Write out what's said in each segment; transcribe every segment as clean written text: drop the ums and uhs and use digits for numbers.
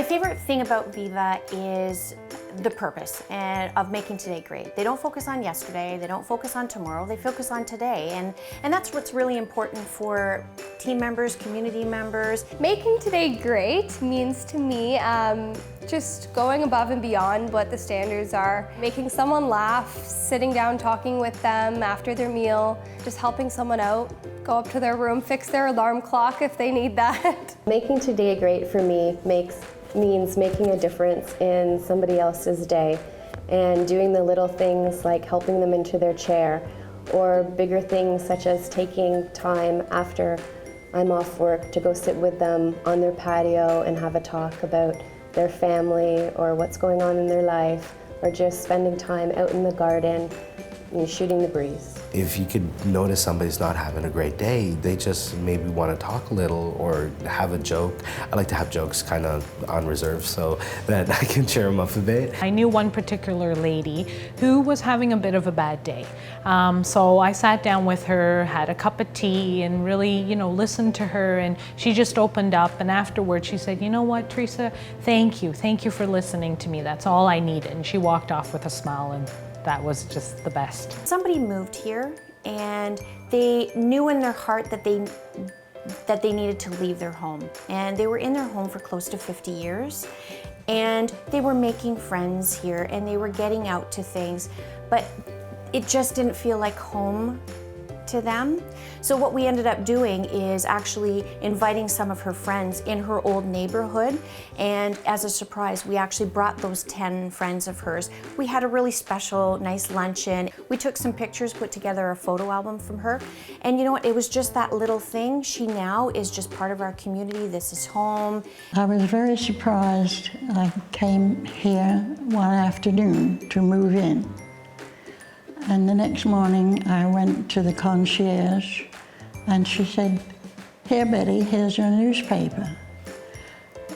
My favorite thing about Viva is the purpose and of making today great. They don't focus on yesterday, they don't focus on tomorrow, they focus on today. And that's what's really important for team members, community members. Making today great means to me just going above and beyond what the standards are. Making someone laugh, sitting down talking with them after their meal, just helping someone out, go up to their room, fix their alarm clock if they need that. Making today great for me means making a difference in somebody else's day and doing the little things like helping them into their chair, or bigger things such as taking time after I'm off work to go sit with them on their patio and have a talk about their family or what's going on in their life, or just spending time out in the garden, shooting the breeze. If you could notice somebody's not having a great day, they just maybe want to talk a little or have a joke. I like to have jokes kind of on reserve so that I can cheer them up a bit. I knew one particular lady who was having a bit of a bad day. So I sat down with her, had a cup of tea, and really, listened to her, and she just opened up, and afterwards she said, "You know what, Teresa, thank you for listening to me. That's all I needed." And she walked off with a smile, and that was just the best. Somebody moved here and they knew in their heart that they needed to leave their home. And they were in their home for close to 50 years. And they were making friends here and they were getting out to things, but it just didn't feel like home to them. So what we ended up doing is actually inviting some of her friends in her old neighborhood, and as a surprise we actually brought those 10 friends of hers. We had a really special, nice luncheon. We took some pictures, put together a photo album from her, and you know what, it was just that little thing. She now is just part of our community. This is home. I was very surprised. I came here one afternoon to move in. And the next morning I went to the concierge and she said, "Here, Betty, here's your newspaper."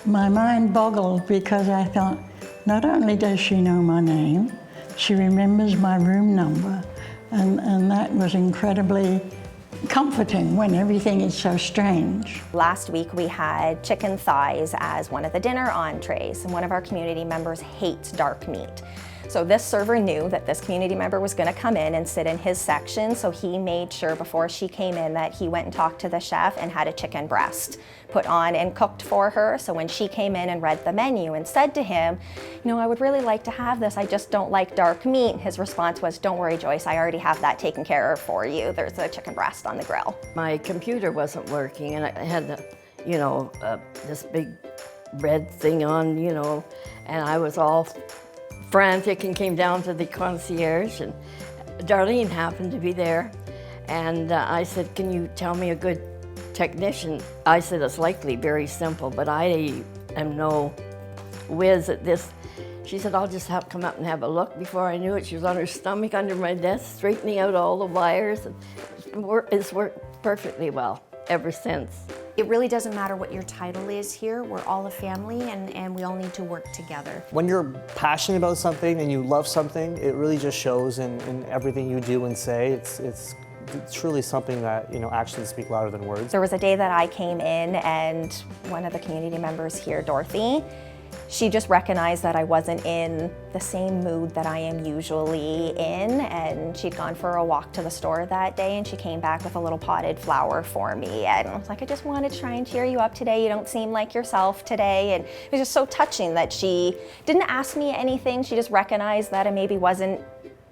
My mind boggled because I thought, not only does she know my name, she remembers my room number, and that was incredibly comforting when everything is so strange. Last week we had chicken thighs as one of the dinner entrees, and one of our community members hates dark meat. So this server knew that this community member was going to come in and sit in his section, so he made sure before she came in that he went and talked to the chef and had a chicken breast put on and cooked for her. So when she came in and read the menu and said to him, "I would really like to have this, I just don't like dark meat," his response was, "Don't worry, Joyce, I already have that taken care of for you. There's a chicken breast on the grill." My computer wasn't working and I had this big red thing on, and I was all frantic and came down to the concierge, and Darlene happened to be there, and I said, "Can you tell me a good technician?" I said, "It's likely very simple, but I am no whiz at this." She said, "I'll just come up and have a look." Before I knew it, she was on her stomach under my desk, straightening out all the wires, and it's worked perfectly well ever since. It really doesn't matter what your title is here. We're all a family and we all need to work together. When you're passionate about something and you love something, it really just shows in everything you do and say. It's truly something that, actions speak louder than words. There was a day that I came in and one of the community members here, Dorothy, she just recognized that I wasn't in the same mood that I am usually in, and she'd gone for a walk to the store that day and she came back with a little potted flower for me, and I was like, "I just wanted to try and cheer you up today. You don't seem like yourself today." And it was just so touching that she didn't ask me anything. She just recognized that I maybe wasn't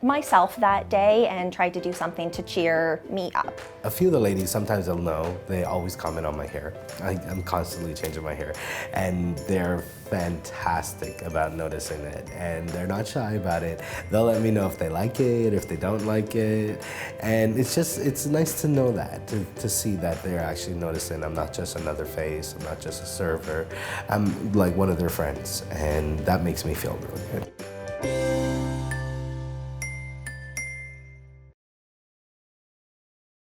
myself that day and tried to do something to cheer me up. A few of the ladies, sometimes they'll know, they always comment on my hair. I'm constantly changing my hair, and they're fantastic about noticing it, and they're not shy about it. They'll let me know if they like it, if they don't like it, and it's nice to know that, to see that they're actually noticing I'm not just another face, I'm not just a server, I'm like one of their friends, and that makes me feel really good.